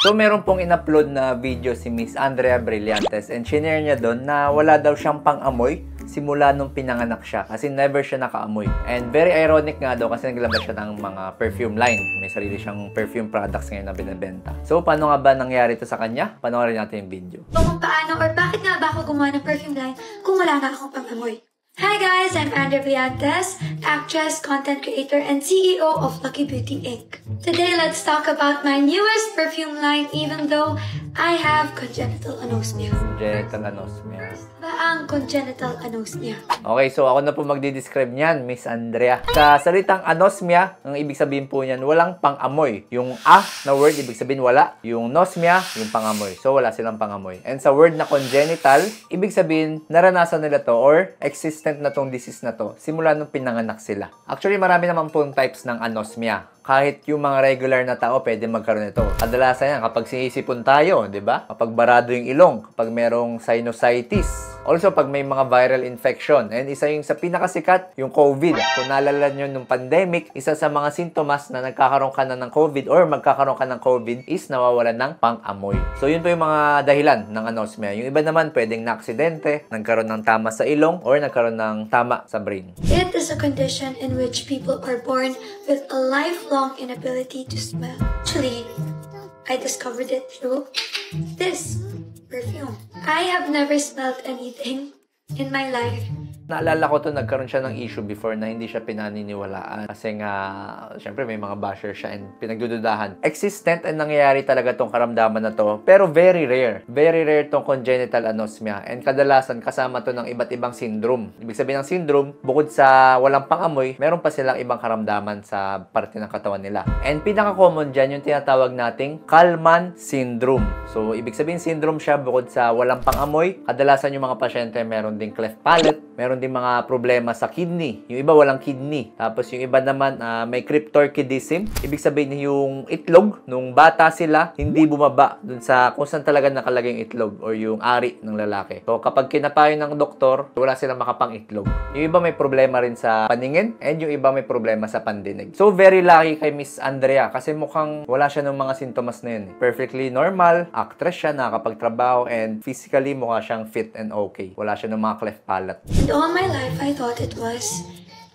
So, meron pong in-upload na video si Miss Andrea Brillantes and shinare niya doon na wala daw siyang pang-amoy simula nung pinanganak siya kasi never siya nakaamoy. And very ironic nga daw kasi naglabas siya ng mga perfume line. May sarili siyang perfume products ngayon na binibenta. So, paano nga ba nangyari ito sa kanya? Panoorin natin yung video. Kung paano or bakit nga ba ako gumawa ng perfume line kung wala nga akong pang-amoy? Hi guys, I'm Andrea Brillantes, actress, content creator, and CEO of Lucky Beauty Inc. Today, let's talk about my newest perfume line even though I have congenital anosmia. Congenital anosmia. Ba ang congenital anosmia? Okay, so ako na po magdi-describe niyan, Miss Andrea. Sa salitang anosmia, ang ibig sabihin po niyan, walang pang-amoy. Yung na word, ibig sabihin wala. Yung nosmia, yung pang-amoy. So, wala silang pang-amoy. And sa word na congenital, ibig sabihin, naranasan nila to or existent na tong disease na to simula nung pinanganak sila. Actually, marami naman pong types ng anosmia. Kahit yung mga regular na tao, pwede magkaroon nito. Kadalasan yan, kapag sinisipon tayo, di ba? Kapag barado yung ilong, kapag merong sinusitis. Also, pag may mga viral infection. And isa yung sa pinakasikat, yung COVID. Kung naalala nyo nung pandemic, isa sa mga sintomas na nagkakaroon ka na ng COVID or magkakaroon ka ng COVID is nawawalan ng pang-amoy. So, yun po yung mga dahilan ng anosmia. Yung iba naman, pwedeng na-aksidente, nagkaroon ng tama sa ilong, or nagkaroon ng tama sa brain. It is a condition in which people are born with a lifelong inability to smell. Actually, I discovered it through this perfume. I have never smelled anything in my life. Naalala ko to, nagkaroon siya ng issue before na hindi siya pinaniniwalaan. Kasi nga, syempre may mga basher siya and pinagdududahan. Existent and nangyayari talaga tong karamdaman na to. Pero very rare. Very rare tong congenital anosmia. And kadalasan kasama to ng iba't ibang syndrome. Ibig sabihin ng syndrome, bukod sa walang pang-amoy, meron pa silang ibang karamdaman sa parte ng katawan nila. And pinaka-common dyan yung tinatawag nating Kallmann syndrome. So, ibig sabihin syndrome siya bukod sa walang pang-amoy. Kadalasan yung mga pasyente meron ding cleft palate, meron din mga problema sa kidney. Yung iba walang kidney. Tapos yung iba naman may cryptorchidism. Ibig sabihin yung itlog, nung bata sila, hindi bumaba dun sa kung saan talaga nakalagay yung itlog or yung ari ng lalaki. So kapag kinapayo ng doktor, wala silang makapang-itlog. Yung iba may problema rin sa paningin and yung iba may problema sa pandinig. So very lucky kay Miss Andrea kasi mukhang wala siya ng mga sintomas na yun. Perfectly normal, actress siya, nakakapagtrabaho and physically mukha siyang fit and okay. Wala siya ng mga cleft palate. And all my life, I thought it was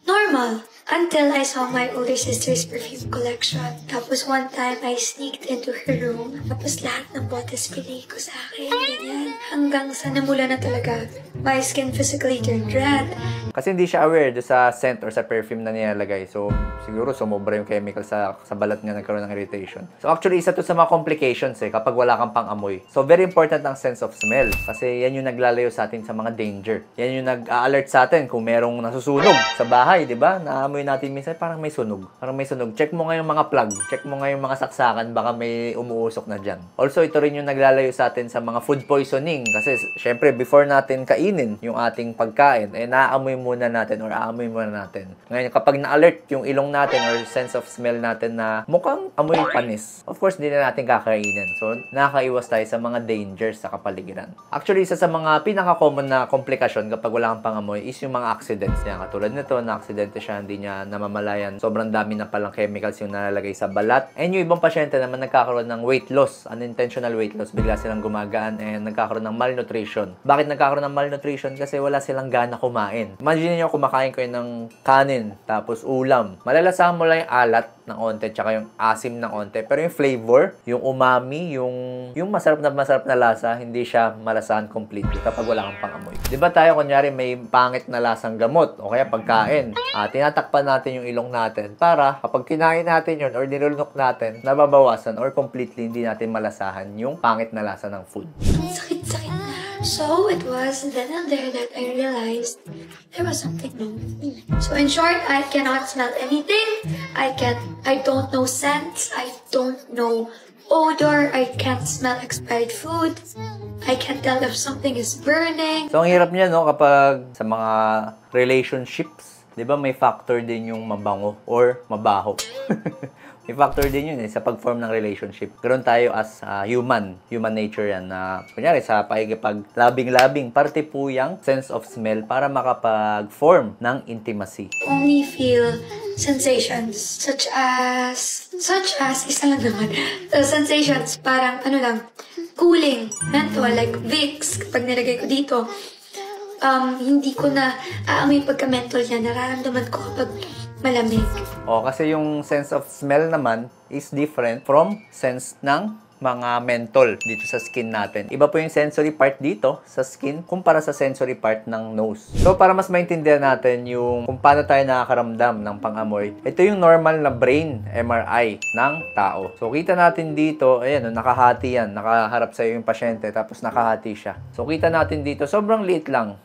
normal until I saw my older sister's perfume collection. Tapos one time, I sneaked into her room. Tapos lahat ng bottles pinay ko sa akin. Ganyan. Hanggang sa namula na talaga. My skin physically turned red. Kasi hindi siya aware do sa scent or sa perfume na nilalagay. So, siguro sumobra yung chemical sa balat niya, nagkaroon ng irritation. So, actually, isa to sa mga complications kapag wala kang pang-amoy. So, very important ang sense of smell. Kasi yan yung naglalayo sa atin sa mga danger. Yan yung nag-a-alert sa atin kung merong nasusunog sa bahay, di ba? Naamoy natin minsan, parang may sunog. Parang may sunog. Check mo nga yung mga plug. Check mo nga yung mga saksakan, baka may umuusok na dyan. Also, ito rin yung naglalayo sa atin sa mga food poisoning. Kasi, syempre, before natin kainin yung ating pagkain, naaamoy muna natin or aamoy muna natin. Ngayon, kapag na-alert yung ilong natin or sense of smell natin na mukhang amoy panis, of course, hindi na natin kakainin. So, nakakaiwas tayo sa mga dangers sa kapaligiran. Actually, isa sa mga pinaka-common na komplikasyon kapag wala kang pangamoy is yung mga accidents niya. Katulad nito, na-aksidente siya, hindi niya namamalayan. Sobrang dami na palang chemicals yung nalalagay sa balat. And yung ibang pasyente naman nagkakaroon ng weight loss, unintentional weight loss, bigla silang gumagaan and nagkakaroon ng malnutrition. Bakit nagkakaroon ng malnutrition? Kasi wala silang gana kumain. Imagine niyo kumakain kayo ng kanin, tapos ulam. Malalasahan mo lang yung alat ng onte, tsaka yung asim ng onte. Pero yung flavor, yung umami, yung masarap na lasa, hindi siya malasahan completely kapag wala kang pang-amoy. Diba tayo, kunyari, may pangit na lasang gamot o kaya pagkain. Tinatakpan natin yung ilong natin para kapag kinain natin yun or nilunok natin, nababawasan or completely hindi natin malasahan yung pangit na lasa ng food. Sakit-sakit na. So, it was then and there that I realized there was something wrong with me. So, in short, I cannot smell anything. I don't know scents. I don't know odor. I can't smell expired food. I can't tell if something is burning. So, ang hirap niya, no, kapag sa mga relationships, di ba may factor din yung mabango or mabaho. I-factor din yun sa pag-form ng relationship. Ganoon tayo as human nature yan na, kunyari, sa pakikipag-labing-labing, parte po yung sense of smell para makapag-form ng intimacy. Only feel sensations such as isa lang naman. So, sensations parang cooling, menthol, like Vicks, kapag nilagay ko dito, hindi ko na aamoy pagka-menthol niya, nararamdaman ko kapag malamig. Kasi yung sense of smell naman is different from sense ng mga menthol dito sa skin natin. Iba po yung sensory part dito sa skin kumpara sa sensory part ng nose. So, para mas maintindihan natin yung kung paano tayo nakakaramdam ng pang-amoy, ito yung normal na brain MRI ng tao. So, kita natin dito, ayan, nakahati yan. Nakaharap sa yung pasyente, tapos nakahati siya. So, kita natin dito, sobrang liit lang.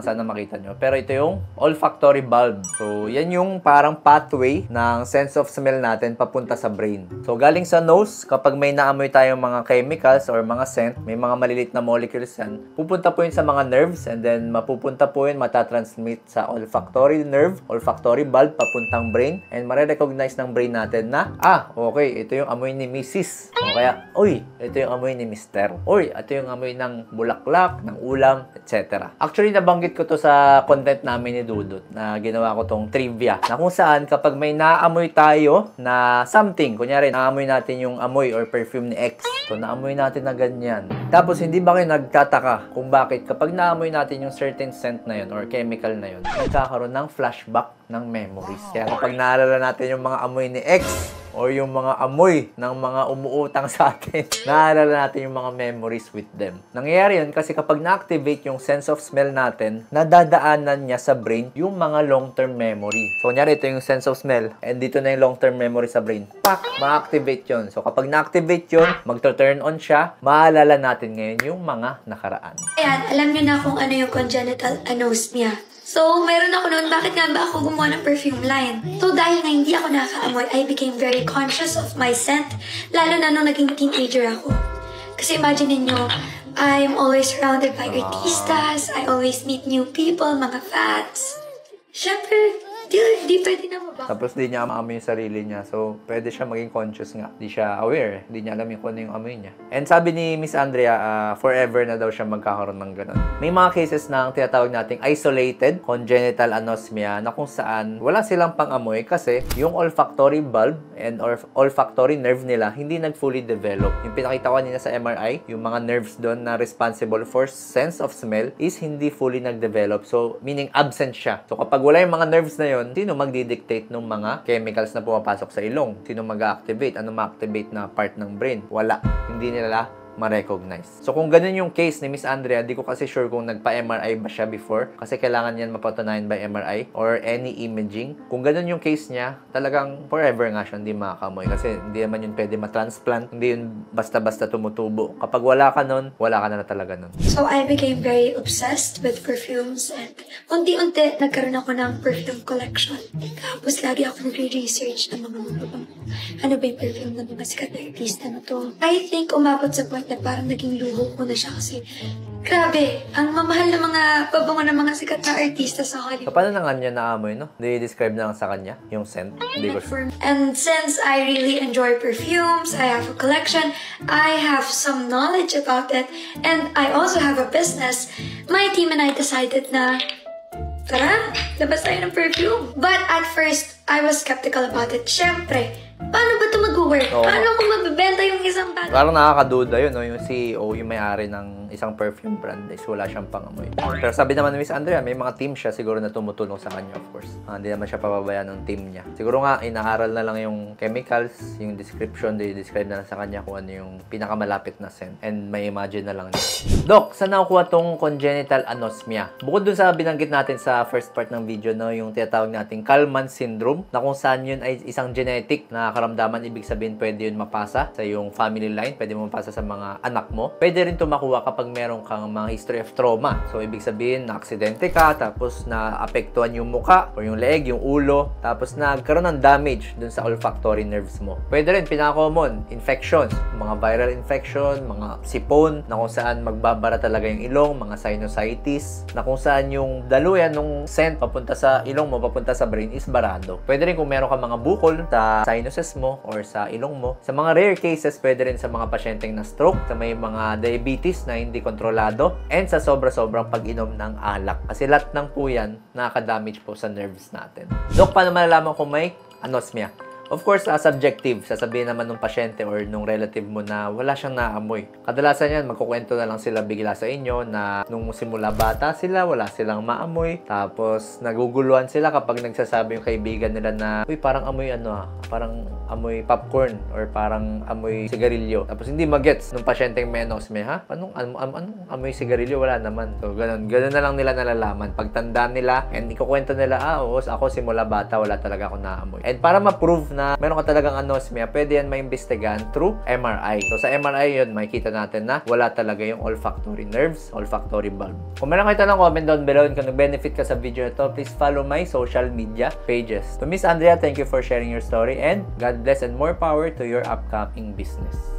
Sana makita nyo. Pero ito yung olfactory bulb. So, yan yung parang pathway ng sense of smell natin papunta sa brain. So, galing sa nose, kapag may naamoy tayong mga chemicals or mga scent, may mga malilit na molecules yan, pupunta po yun sa mga nerves and then mapupunta po yun, matatransmit sa olfactory nerve, olfactory bulb, papuntang brain, and marirecognize ng brain natin na, okay, ito yung amoy ni Mrs. O kaya, ito yung amoy ni Mr. Ito yung amoy ng bulaklak, ng ulam, etc. Actually, nabanggit ko to sa content namin ni Dudut na ginawa ko tong trivia na kung saan kapag may naamoy tayo na something, kunyari, naamoy natin yung amoy or perfume ni X. So, naamoy natin na ganyan. Tapos, hindi ba kayo nagtataka kung bakit kapag naamoy natin yung certain scent na yun or chemical na yun, nagkakaroon ng flashback ng memories. Kaya kapag naalala natin yung mga amoy ni X or yung mga amoy ng mga umuutang sa atin, naalala natin yung mga memories with them. Nangyayari yun kasi kapag na-activate yung sense of smell natin, nadadaanan niya sa brain yung mga long-term memory. So, kunyari, ito yung sense of smell and dito na yung long-term memory sa brain. Ma-activate yun. So, kapag na-activate yun, magto-turn on siya, maalala natin ngayon yung mga nakaraan. Ayan, alam niyo na kung ano yung congenital anosmia. So, meron ako noon, bakit nga ba ako gumawa ng perfume line? So, dahil nga hindi ako nakakaamoy, I became very conscious of my scent, lalo na nung naging teenager ako. Kasi imagine niyo, I'm always surrounded by artistas, I always meet new people, mga fans. Siyempre, di pwede na mabaka. Tapos di niya maamoy yung sarili niya. So, pwede siya maging conscious nga. Di siya aware. Di niya alam yung kung ano yung amoy niya. And sabi ni Miss Andrea, forever na daw siya magkakaroon ng ganun. May mga cases na tinatawag nating isolated congenital anosmia na kung saan wala silang pang-amoy kasi yung olfactory bulb and olfactory nerve nila hindi nag-fully develop. Yung pinakita ko kanina sa MRI, yung mga nerves doon na responsible for sense of smell is hindi fully nag-develop. So, meaning absent siya. So, kapag wala yung mga nerves na yun, sino magdi-dictate ng mga chemicals na pumapasok sa ilong? Sino mag-activate? Ano ma-activate na part ng brain? Wala. Hindi nila ma-recognize. So, kung ganun yung case ni Miss Andrea, di ko kasi sure kung nagpa-MRI ba siya before kasi kailangan yan mapatunayan by MRI or any imaging. Kung ganun yung case niya, talagang forever nga siya hindi makakamoy kasi hindi naman yun pwede matransplant, hindi yun basta-basta tumutubo. Kapag wala ka nun, wala ka na talaga nun. So, I became very obsessed with perfumes and unti-unti nagkaroon ako ng perfume collection. Tapos lagi ako nagre-research ng mga ano ba yung perfume ng mga sikat na artista na to. I think umabot sa point na parang naging luho ko na siya kasi grabe, ang mamahal ng mga pabango ng mga sikat na artista sa Hollywood. So, paano na nga niya naamoy, no? Do you describe na lang sa kanya yung scent? Hindi ko sure. And since I really enjoy perfumes, I have a collection, I have some knowledge about it, and I also have a business, my team and I decided na tara, labas tayo ng perfume. But at first, I was skeptical about it. Siyempre, paano ba ito mag-work? Paano ko mabibenta yung isang bag? Parang nakakaduda yun, no? Yung CEO, yung may-ari ng isang perfume brand is wala siyang pangamoy. Pero sabi naman ni Miss Andrea, may mga team siya siguro na tumutulong sa kanya, of course. Hindi naman siya papabayaan ng team niya. Siguro nga, inaaral na lang yung chemicals, yung description, describe na lang sa kanya kung ano yung pinakamalapit na scent. And may imagine na lang niya. Doc, saan nakuha tong congenital anosmia? Bukod dun sa binanggit natin sa first part ng video, no, yung tinatawag nating Kallmann syndrome, na kung saan yun ay isang genetic na karamdaman, ibig sabihin pwede yun mapasa sa yung family line, pwede mo mapasa sa mga anak mo. Pwede rin ito makuha kapag meron kang mga history of trauma. So, ibig sabihin, na-aksidente ka, tapos na-apektuhan yung muka, o yung leeg, yung ulo, tapos nagkaroon ng damage dun sa olfactory nerves mo. Pwede rin, pinaka-common, infections, mga viral infection, mga sipon, na kung saan magbabara talaga yung ilong, mga sinusitis, na kung saan yung daluyan ng scent papunta sa ilong mo, papunta sa brain is barado. Pwede rin kung meron ka mga bukol sa sinus noses mo or sa ilong mo. Sa mga rare cases, pwede rin sa mga pasyenteng na stroke, sa may mga diabetes na hindi kontrolado, and sa sobra-sobrang pag-inom ng alak. Kasi lahat ng po yan nakaka-damage po sa nerves natin. Dok, paano malalaman kung may anosmia? Of course, subjective. Sasabihin naman ng pasyente or nung relative mo na wala siyang naamoy. Kadalasan yan, magkukwento na lang sila bigla sa inyo na nung simula bata sila, wala silang maamoy. Tapos, naguguluhan sila kapag nagsasabi yung kaibigan nila na, uy, parang amoy parang amoy popcorn or parang amoy sigarilyo. Tapos, hindi magets nung pasyenteng may anosmia, ha? Anong amoy sigarilyo? Wala naman. So, ganun na lang nila nalalaman. Pagtanda nila, and ikukwento nila, oo, ako simula bata, wala talaga ako naamoy. And para ma-prove na meron ka talagang anosmia, pwede yan maimbestigahan through MRI. So, sa MRI yun, makikita natin na wala talaga yung olfactory nerves, olfactory bulb. Kung meron kayo tanong, comment down below. And kung nag-benefit ka sa video na to, please follow my social media pages. To Miss Andrea, thank you for sharing your story, and God bless and more power to your upcoming business.